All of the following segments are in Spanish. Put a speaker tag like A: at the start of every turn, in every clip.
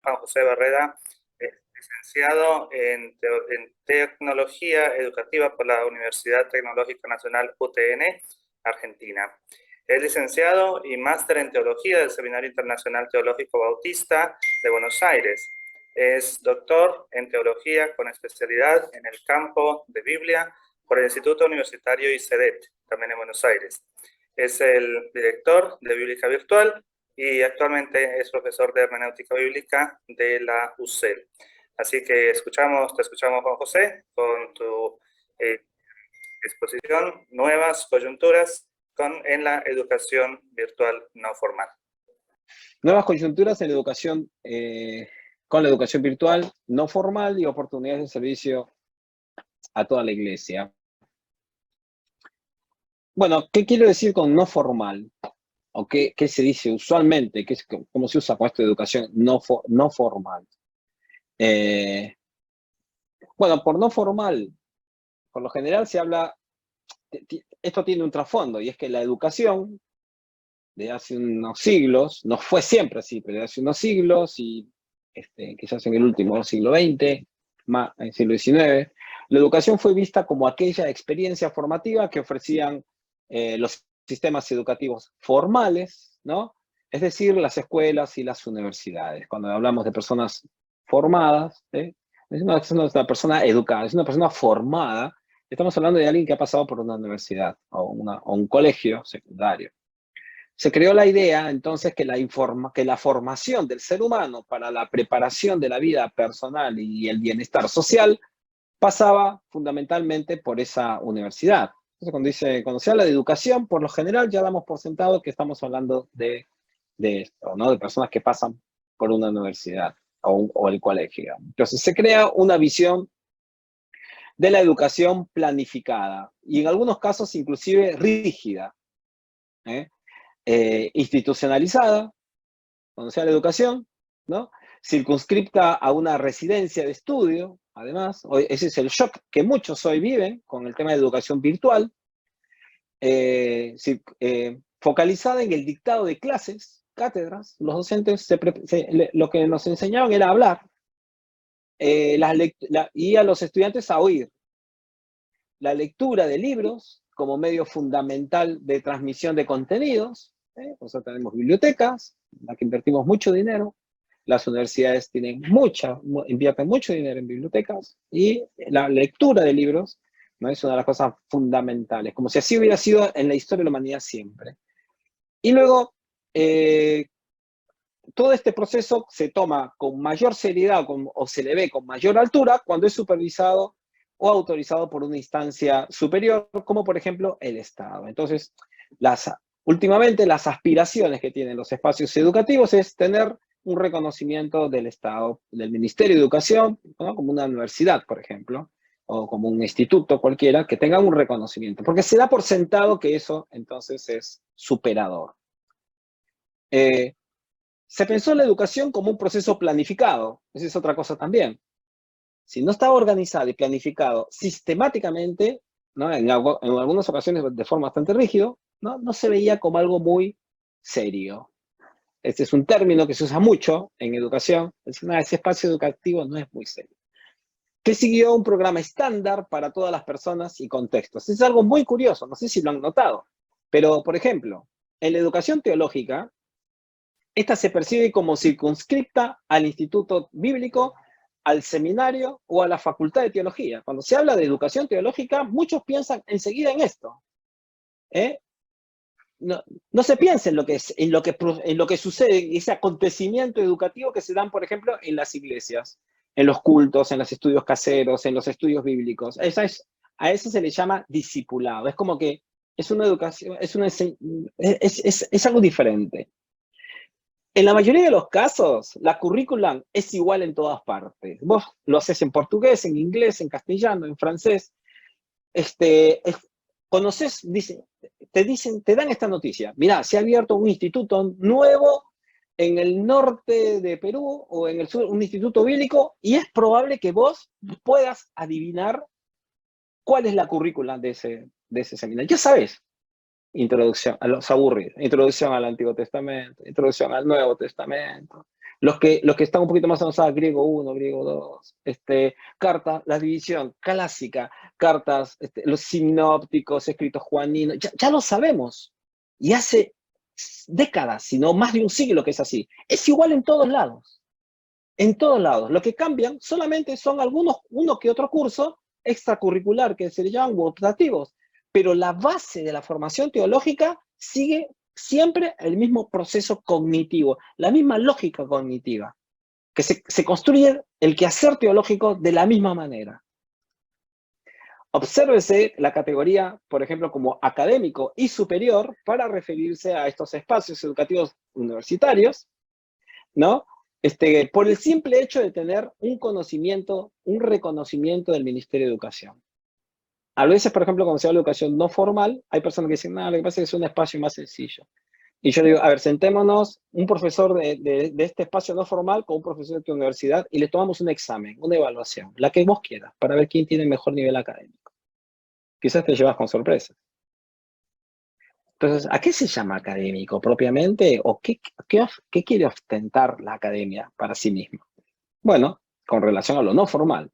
A: Juan José Barreda es licenciado en Tecnología Educativa por la Universidad Tecnológica Nacional UTN, Argentina. Es licenciado y máster en Teología del Seminario Internacional Teológico Bautista de Buenos Aires. Es doctor en Teología con especialidad en el campo de Biblia por el Instituto Universitario ICEDET, también en Buenos Aires. Es el director de Bíblica Virtual y actualmente es profesor de Hermenéutica Bíblica de la UCEL. Así que te escuchamos Juan José, con tu exposición Nuevas coyunturas en la educación virtual no formal.
B: Nuevas coyunturas en la educación, con la educación virtual no formal y oportunidades de servicio a toda la iglesia. Bueno, ¿qué quiero decir con no formal? ¿O qué se dice usualmente? ¿Cómo se usa con esto de educación no formal? Bueno, por no formal, por lo general se habla, esto tiene un trasfondo, y es que la educación de hace unos siglos, no fue siempre así, pero de hace unos siglos, y quizás en el último siglo XX, más en el siglo XIX, la educación fue vista como aquella experiencia formativa que ofrecían los sistemas educativos formales, ¿no? Es decir, las escuelas y las universidades. Cuando hablamos de personas formadas, es una persona educada, es una persona formada. Estamos hablando de alguien que ha pasado por una universidad o un colegio secundario. Se creó la idea, entonces, que la formación del ser humano para la preparación de la vida personal y el bienestar social pasaba fundamentalmente por esa universidad. Entonces, cuando se habla de educación, por lo general ya damos por sentado que estamos hablando de esto, ¿no? De personas que pasan por una universidad o el colegio. Entonces, se crea una visión de la educación planificada y en algunos casos inclusive rígida, institucionalizada, cuando sea la educación, ¿no? Circunscripta a una residencia de estudio, además. Ese es el shock que muchos hoy viven con el tema de educación virtual, focalizada en el dictado de clases, cátedras. Los docentes lo que nos enseñaban era hablar, y a los estudiantes a oír. La lectura de libros como medio fundamental de transmisión de contenidos. Nosotros tenemos bibliotecas, en las que invertimos mucho dinero. Las universidades invierten mucho dinero en bibliotecas, y la lectura de libros, ¿no? Es una de las cosas fundamentales, como si así hubiera sido en la historia de la humanidad siempre. Y luego, todo este proceso se toma con mayor seriedad o se le ve con mayor altura cuando es supervisado o autorizado por una instancia superior, como por ejemplo el Estado. Entonces, últimamente las aspiraciones que tienen los espacios educativos es tener un reconocimiento del Estado, del Ministerio de Educación, ¿no? Como una universidad, por ejemplo, o como un instituto cualquiera, que tenga un reconocimiento, porque se da por sentado que eso entonces es superador. Se pensó en la educación como un proceso planificado, esa es otra cosa también. Si no estaba organizado y planificado sistemáticamente, ¿no? En algunas ocasiones de forma bastante rígida, no se veía como algo muy serio. Este es un término que se usa mucho en educación. Ese espacio educativo no es muy serio. Que siguió un programa estándar para todas las personas y contextos. Es algo muy curioso, no sé si lo han notado. Pero, por ejemplo, en la educación teológica, esta se percibe como circunscripta al instituto bíblico, al seminario o a la facultad de teología. Cuando se habla de educación teológica, muchos piensan enseguida en esto. No se piensa en lo que sucede, ese acontecimiento educativo que se dan, por ejemplo, en las iglesias, en los cultos, en los estudios caseros, en los estudios bíblicos. A eso se le llama discipulado. Es como que es una educación, es algo diferente. En la mayoría de los casos, la currícula es igual en todas partes. Vos lo haces en portugués, en inglés, en castellano, en francés. Conoces, te dan esta noticia. Mirá, se ha abierto un instituto nuevo en el norte de Perú o en el sur, un instituto bíblico, y es probable que vos puedas adivinar cuál es la currícula de ese seminario. Ya sabes. Introducción a los aburridos, introducción al Antiguo Testamento, introducción al Nuevo Testamento, Los que están un poquito más avanzados, griego 1, griego 2, carta, la división clásica, cartas, los sinópticos, escritos juaninos, ya lo sabemos. Y hace décadas, si no más de un siglo que es así. Es igual en todos lados. En todos lados. Lo que cambian solamente son uno que otro curso extracurricular que se le llaman optativos. Pero la base de la formación teológica sigue siempre el mismo proceso cognitivo, la misma lógica cognitiva, que se construye el quehacer teológico de la misma manera. Obsérvese la categoría, por ejemplo, como académico y superior para referirse a estos espacios educativos universitarios, ¿no? Por el simple hecho de tener un conocimiento, un reconocimiento del Ministerio de Educación. A veces, por ejemplo, cuando se habla de educación no formal, hay personas que dicen, no, lo que pasa es que es un espacio más sencillo. Y yo digo, a ver, sentémonos un profesor de este espacio no formal con un profesor de tu universidad y le tomamos un examen, una evaluación, la que vos quieras, para ver quién tiene mejor nivel académico. Quizás te llevas con sorpresa. Entonces, ¿a qué se llama académico propiamente? ¿O qué quiere ostentar la academia para sí misma? Bueno, con relación a lo no formal.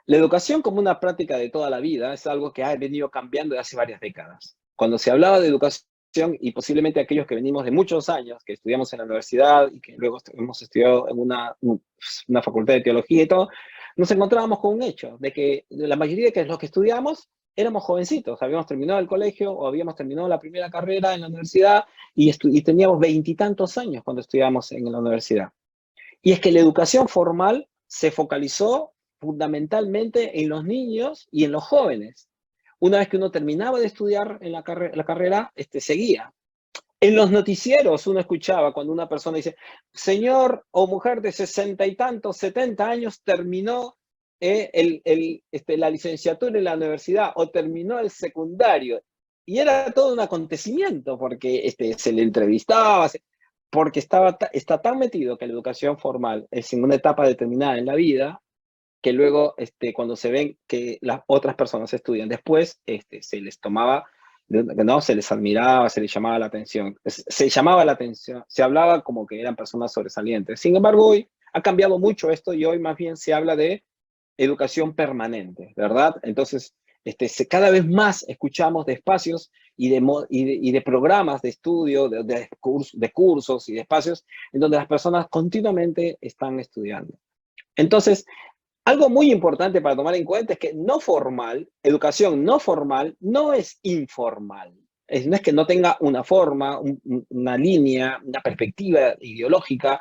B: La educación como una práctica de toda la vida es algo que ha venido cambiando de hace varias décadas. Cuando se hablaba de educación, y posiblemente aquellos que venimos de muchos años, que estudiamos en la universidad y que luego hemos estudiado en una facultad de teología y todo, nos encontrábamos con un hecho, de que la mayoría de los que estudiamos éramos jovencitos, habíamos terminado el colegio o habíamos terminado la primera carrera en la universidad y teníamos 20 y tantos años cuando estudiábamos en la universidad. Y es que la educación formal se focalizó fundamentalmente en los niños y en los jóvenes. Una vez que uno terminaba de estudiar en la carrera, seguía. En los noticieros uno escuchaba cuando una persona dice, señor o mujer de 60 y tantos, 70 años terminó la licenciatura en la universidad o terminó el secundario. Y era todo un acontecimiento porque se le entrevistaba, porque está tan metido que la educación formal es en una etapa determinada en la vida, que luego cuando se ven que las otras personas estudian después, se les tomaba, no, se les admiraba, se les llamaba la atención. Se llamaba la atención, se hablaba como que eran personas sobresalientes. Sin embargo, hoy ha cambiado mucho esto y hoy más bien se habla de educación permanente, ¿verdad? Entonces, cada vez más escuchamos de espacios y de programas de estudio, de cursos y de espacios en donde las personas continuamente están estudiando. Entonces, algo muy importante para tomar en cuenta es que no formal, educación no formal, no es informal. No es que no tenga una forma, una línea, una perspectiva ideológica,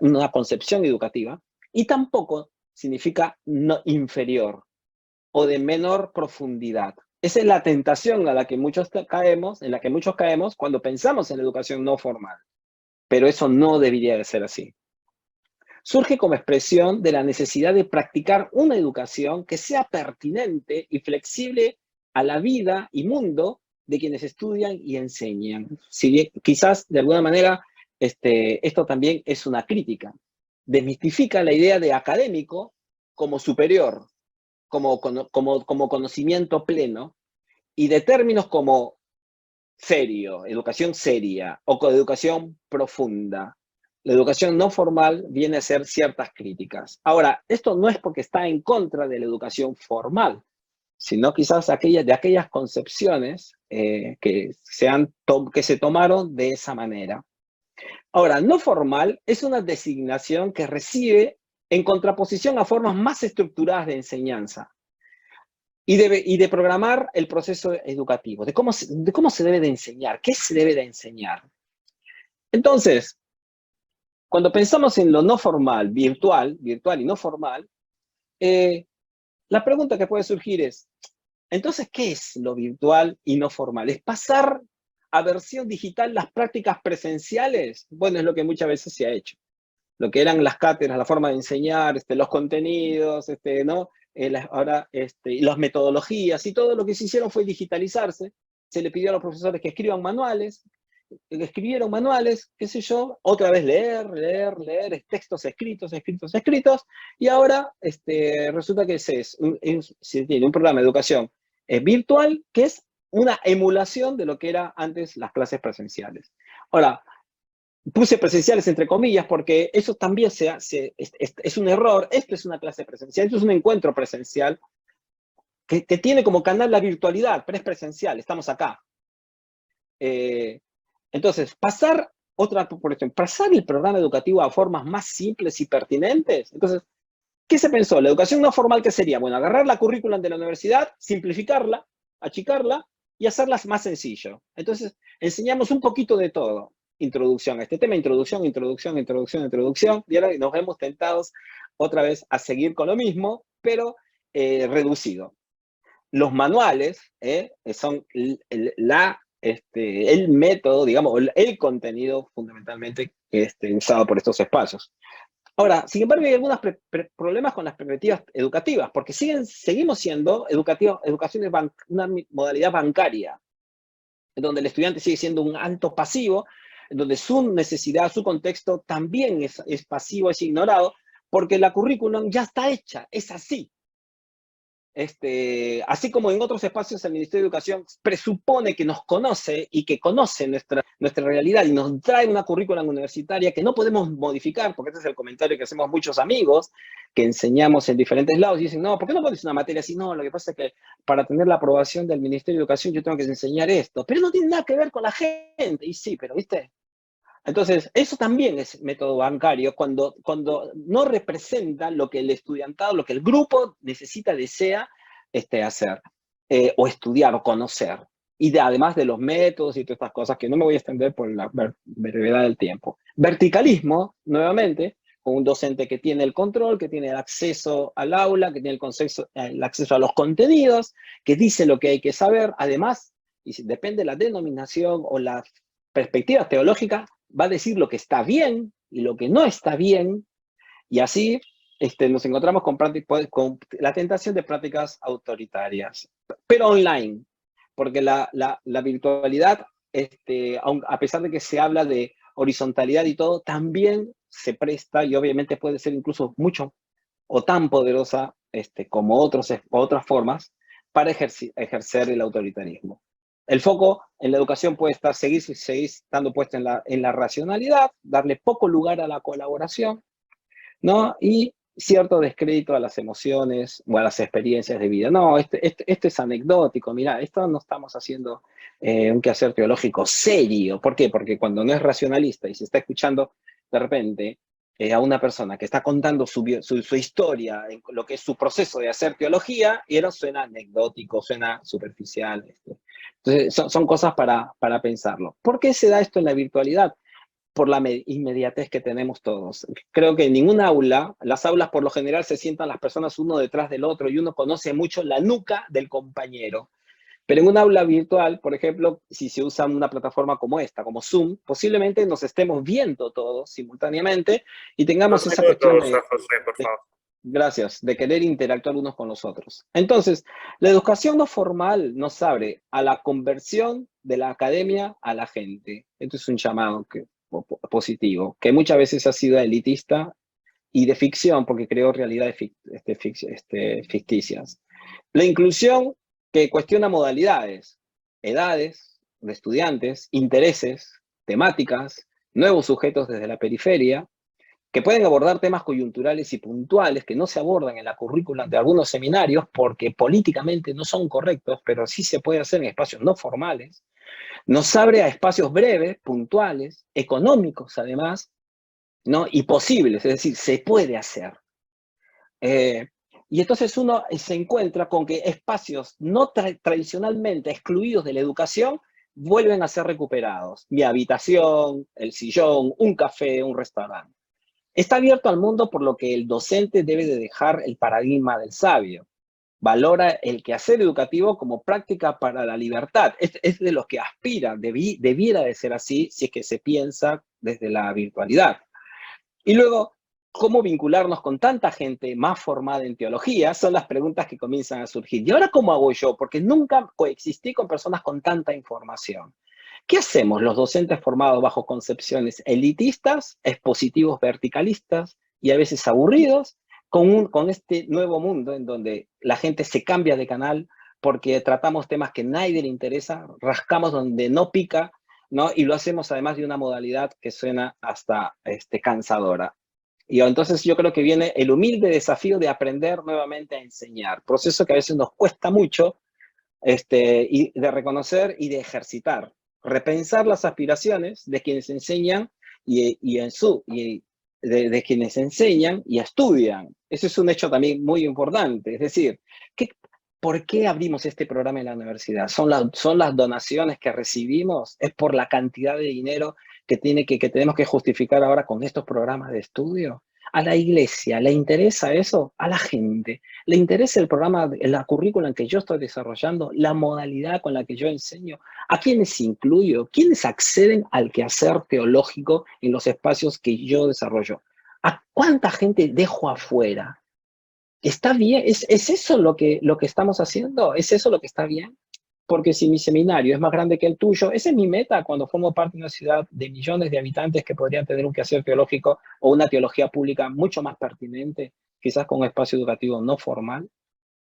B: una concepción educativa, y tampoco significa no inferior o de menor profundidad. Esa es la tentación a la que muchos caemos, en la que muchos caemos cuando pensamos en la educación no formal. Pero eso no debería de ser así. Surge como expresión de la necesidad de practicar una educación que sea pertinente y flexible a la vida y mundo de quienes estudian y enseñan. Si bien, quizás de alguna manera esto también es una crítica. Desmistifica la idea de académico como superior, como conocimiento pleno, y de términos como serio, educación seria o con educación profunda. La educación no formal viene a ser ciertas críticas. Ahora, esto no es porque está en contra de la educación formal, sino quizás de aquellas concepciones que se tomaron de esa manera. Ahora, no formal es una designación que recibe en contraposición a formas más estructuradas de enseñanza y de programar el proceso educativo, de cómo se debe de enseñar, qué se debe de enseñar. Entonces, cuando pensamos en lo no formal, virtual y no formal, la pregunta que puede surgir es, entonces, ¿qué es lo virtual y no formal? ¿Es pasar a versión digital las prácticas presenciales? Bueno, es lo que muchas veces se ha hecho. Lo que eran las cátedras, la forma de enseñar, los contenidos, ¿no? Ahora, las metodologías y todo lo que se hicieron fue digitalizarse. Se le pidió a los profesores que escriban manuales, escribieron manuales, qué sé yo, otra vez leer, textos escritos, y ahora resulta que se tiene un programa de educación virtual que es una emulación de lo que era antes las clases presenciales. Ahora, puse presenciales entre comillas porque eso también es un error. Esto es una clase presencial, esto es un encuentro presencial que tiene como canal la virtualidad, pero es presencial, estamos acá. Entonces, por ejemplo, pasar el programa educativo a formas más simples y pertinentes. Entonces, ¿qué se pensó? La educación no formal, ¿qué sería? Bueno, agarrar la currículum de la universidad, simplificarla, achicarla y hacerla más sencillo. Entonces, enseñamos un poquito de todo. Introducción a este tema, introducción, y ahora nos vemos tentados otra vez a seguir con lo mismo, pero reducido. Los manuales son el método, digamos, el contenido fundamentalmente usado por estos espacios. Ahora, sin embargo, hay algunos problemas con las perspectivas educativas, porque seguimos siendo una modalidad bancaria, donde el estudiante sigue siendo un alto pasivo, donde su necesidad, su contexto también es pasivo, es ignorado, porque la currículum ya está hecha, es así. Así como en otros espacios el Ministerio de Educación presupone que nos conoce y que conoce nuestra realidad y nos trae una currícula universitaria que no podemos modificar, porque este es el comentario que hacemos muchos amigos que enseñamos en diferentes lados y dicen, no, ¿por qué no pones una materia así? No, lo que pasa es que para tener la aprobación del Ministerio de Educación yo tengo que enseñar esto, pero no tiene nada que ver con la gente. Y sí, pero ¿viste? Entonces, eso también es método bancario cuando no representa lo que el estudiantado, lo que el grupo necesita, desea hacer, o estudiar o conocer. Y además de los métodos y todas estas cosas que no me voy a extender por la brevedad del tiempo. Verticalismo, nuevamente, con un docente que tiene el control, que tiene el acceso al aula, que tiene el acceso a los contenidos, que dice lo que hay que saber. Además, y si depende de la denominación o la perspectiva teológica, va a decir lo que está bien y lo que no está bien, y así nos encontramos con la tentación de prácticas autoritarias, pero online, porque la virtualidad, a pesar de que se habla de horizontalidad y todo, también se presta y obviamente puede ser incluso mucho o tan poderosa como otras formas para ejercer el autoritarismo. El foco en la educación puede seguir estando puesto en la racionalidad, darle poco lugar a la colaboración, ¿no? Y cierto descrédito a las emociones o a las experiencias de vida. No, esto es anecdótico, mira, esto no estamos haciendo un quehacer teológico serio. ¿Por qué? Porque cuando no es racionalista y se está escuchando de repente a una persona que está contando su historia, en lo que es su proceso de hacer teología, y eso suena anecdótico, suena superficial. Entonces, son cosas para pensarlo. ¿Por qué se da esto en la virtualidad? Por la inmediatez que tenemos todos. Creo que en ningún aula, las aulas por lo general se sientan las personas uno detrás del otro y uno conoce mucho la nuca del compañero. Pero en un aula virtual, por ejemplo, si se usa una plataforma como esta, como Zoom, posiblemente nos estemos viendo todos simultáneamente y tengamos
A: 2
B: esa cuestión
A: minutos, José, por favor.
B: gracias, de querer interactuar unos con los otros. Entonces, la educación no formal nos abre a la conversión de la academia a la gente. Esto es un llamado positivo, que muchas veces ha sido elitista y de ficción, porque creó realidades ficticias. La inclusión que cuestiona modalidades, edades de estudiantes, intereses, temáticas, nuevos sujetos desde la periferia, que pueden abordar temas coyunturales y puntuales que no se abordan en la currícula de algunos seminarios porque políticamente no son correctos, pero sí se puede hacer en espacios no formales. Nos abre a espacios breves, puntuales, económicos además, ¿no? Y posibles, es decir, se puede hacer. Y entonces uno se encuentra con que espacios no tradicionalmente excluidos de la educación vuelven a ser recuperados. Mi habitación, el sillón, un café, un restaurante. Está abierto al mundo por lo que el docente debe de dejar el paradigma del sabio. Valora el quehacer educativo como práctica para la libertad. Es de los que aspira, debiera de ser así si es que se piensa desde la virtualidad. Y luego, ¿cómo vincularnos con tanta gente más formada en teología? Son las preguntas que comienzan a surgir. ¿Y ahora cómo hago yo? Porque nunca coexistí con personas con tanta información. ¿Qué hacemos los docentes formados bajo concepciones elitistas, expositivos verticalistas y a veces aburridos, con este nuevo mundo en donde la gente se cambia de canal porque tratamos temas que a nadie le interesa, rascamos donde no pica, ¿no? Y lo hacemos además de una modalidad que suena hasta cansadora. Y entonces yo creo que viene el humilde desafío de aprender nuevamente a enseñar, proceso que a veces nos cuesta mucho, y de reconocer y de ejercitar, repensar las aspiraciones de quienes enseñan y de quienes enseñan y estudian. Eso es un hecho también muy importante. Es decir, ¿por qué abrimos este programa en la universidad? ¿Son las donaciones que recibimos? ¿Es por la cantidad de dinero que tenemos que justificar ahora con estos programas de estudio? ¿A la iglesia le interesa eso? ¿A la gente le interesa el programa, la currícula que yo estoy desarrollando, la modalidad con la que yo enseño? ¿A quiénes incluyo? ¿Quiénes acceden al quehacer teológico en los espacios que yo desarrollo? ¿A cuánta gente dejo afuera? ¿Está bien? ¿Es eso lo que estamos haciendo? ¿Es eso lo que está bien? Porque si mi seminario es más grande que el tuyo, esa es mi meta cuando formo parte de una ciudad de millones de habitantes que podrían tener un quehacer teológico o una teología pública mucho más pertinente, quizás con un espacio educativo no formal.